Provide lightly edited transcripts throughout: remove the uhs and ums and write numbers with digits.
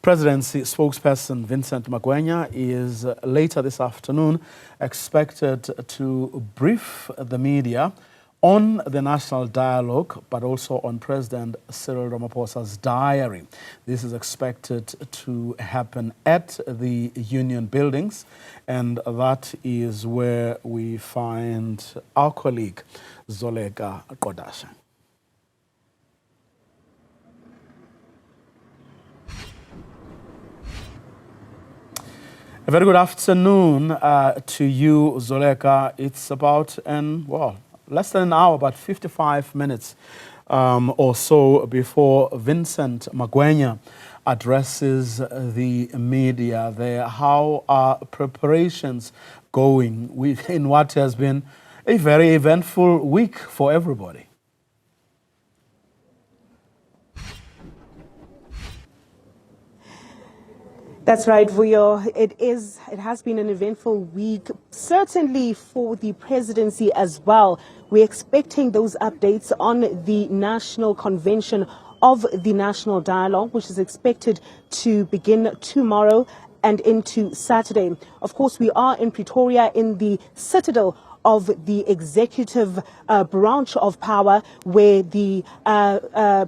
Presidency spokesperson Vincent Magwenya is later this afternoon expected to brief the media on the national dialogue, but also on President Cyril Ramaphosa's diary. This is expected to happen at the Union buildings, and that is where we find our colleague Zoleka Qodashe. A very good afternoon to you, Zoleka. It's about less than an hour, about 55 minutes or so before Vincent Magwenya addresses the media there. How are preparations going in what has been a very eventful week for everybody? That's right, Vuyo. It has been an eventful week, certainly for the presidency as well. We're expecting those updates on the national convention of the National Dialogue, which is expected to begin tomorrow and into Saturday. Of course, we are in Pretoria in the citadel of the executive branch of power, where the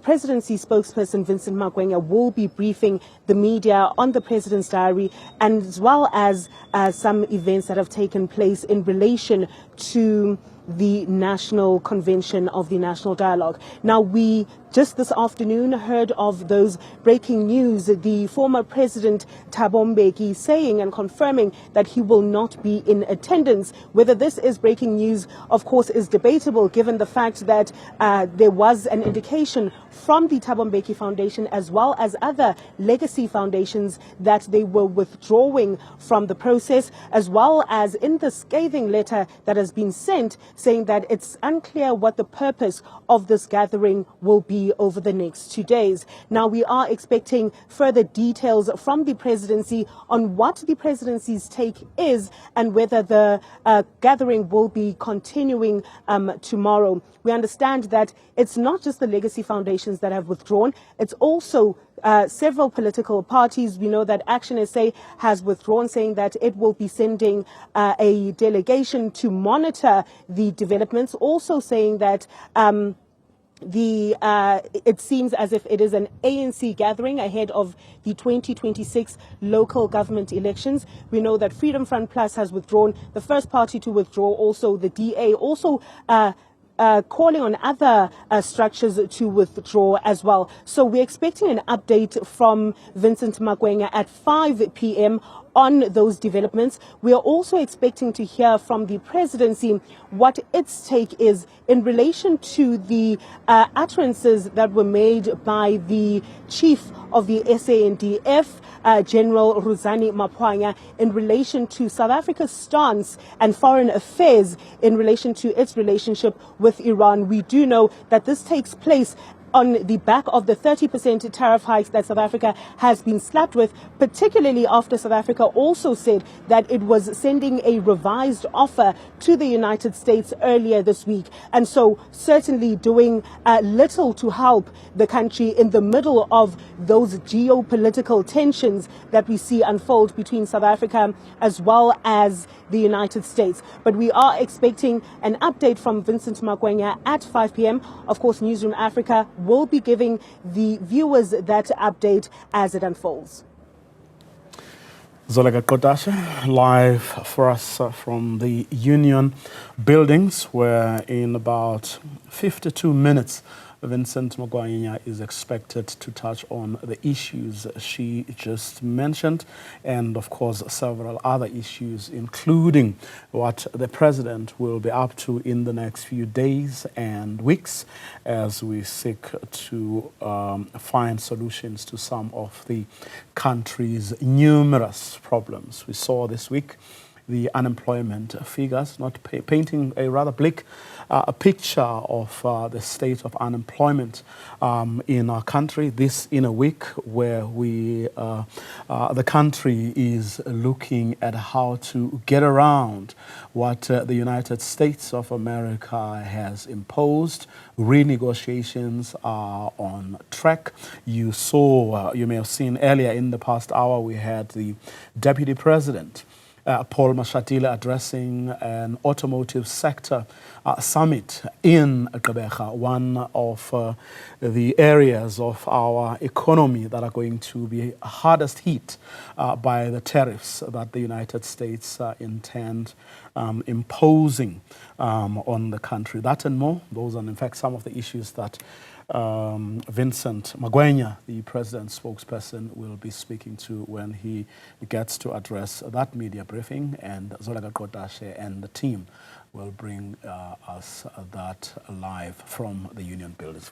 presidency spokesperson Vincent Magwenya will be briefing the media on the president's diary, and as well as some events that have taken place in relation to the national convention of the National Dialogue. Now, we just this afternoon heard of those breaking news. The former president Thabo Mbeki saying and confirming that he will not be in attendance. Whether this is breaking news, of course, is debatable, given the fact that there was an indication from the Thabo Mbeki Foundation as well as other legacy foundations that they were withdrawing from the process, as well as in the scathing letter that has been sent saying that it's unclear what the purpose of this gathering will be over the next 2 days. Now, we are expecting further details from the presidency on what the presidency's take is and whether the gathering will be continuing tomorrow. We understand that it's not just the legacy foundations that have withdrawn, it's also several political parties. We know that Action SA has withdrawn, saying that it will be sending a delegation to monitor the developments, also saying that it seems as if it is an ANC gathering ahead of the 2026 local government elections. We know that Freedom Front Plus has withdrawn, the first party to withdraw, also the DA, also calling on other structures to withdraw as well. So we're expecting an update from Vincent Magwenya at 5 p.m. on those developments. We are also expecting to hear from the presidency what its take is in relation to the utterances that were made by the chief of the SANDF, General Ruzani Mapwanya, in relation to South Africa's stance and foreign affairs in relation to its relationship with Iran. We do know that this takes place on the back of the 30% tariff hikes that South Africa has been slapped with, particularly after South Africa also said that it was sending a revised offer to the United States earlier this week. And so certainly doing little to help the country in the middle of those geopolitical tensions that we see unfold between South Africa as well as the United States. But we are expecting an update from Vincent Magwenya at 5 p.m. Of course, Newzroom Afrika will be giving the viewers that update as it unfolds. Zoleka Qodashe, live for us from the Union buildings, where in about 52 minutes, Vincent Magwenya is expected to touch on the issues she just mentioned, and of course several other issues, including what the president will be up to in the next few days and weeks as we seek to find solutions to some of the country's numerous problems. We saw this week the unemployment figures, not painting a rather bleak picture of the state of unemployment in our country. This in a week where the country is looking at how to get around what the United States of America has imposed. Renegotiations are on track. You may have seen earlier in the past hour, we had the Deputy President, Paul Mashatile, addressing an automotive sector summit in Gqeberha, one of the areas of our economy that are going to be hardest hit by the tariffs that the United States intend imposing on the country. That and more, those are in fact some of the issues that Vincent Magwenya, the president's spokesperson, will be speaking to when he gets to address that media briefing, and Zoleka Qodashe and the team will bring us that live from the Union Buildings.